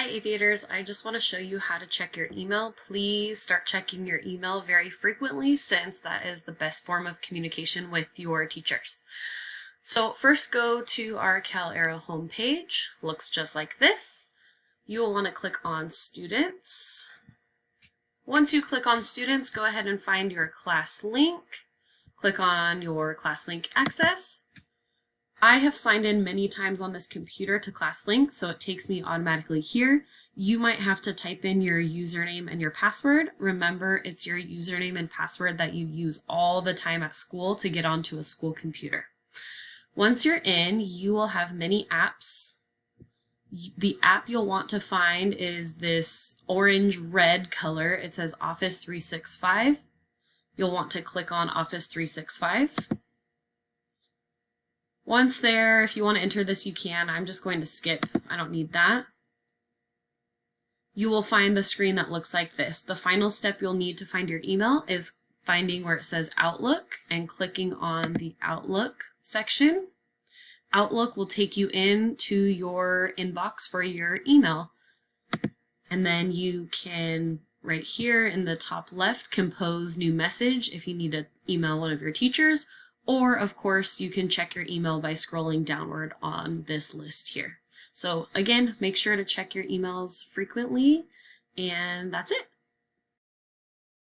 Aviators, I just want to show you how to check your email. Please start checking your email very frequently since that is the best form of communication with your teachers. So first go to our CalArrow homepage. Looks just like this. You will want to click on Students. Once you click on Students, go ahead and find your class link. Click on your class link access. I have signed in many times on this computer to ClassLink, so it takes me automatically here. You might have to type in your username and your password. Remember, it's your username and password that you use all the time at school to get onto a school computer. Once you're in, you will have many apps. The app you'll want to find is this orange-red color. It says Office 365. You'll want to click on Office 365. Once there, if you want to enter this, you can. I'm just going to skip. I don't need that. You will find the screen that looks like this. The final step you'll need to find your email is finding where it says Outlook and clicking on the Outlook section. Outlook will take you into your inbox for your email. And then you can, right here in the top left, compose new message if you need to email one of your teachers. Or, of course, you can check your email by scrolling downward on this list here. So again, make sure to check your emails frequently, and that's it.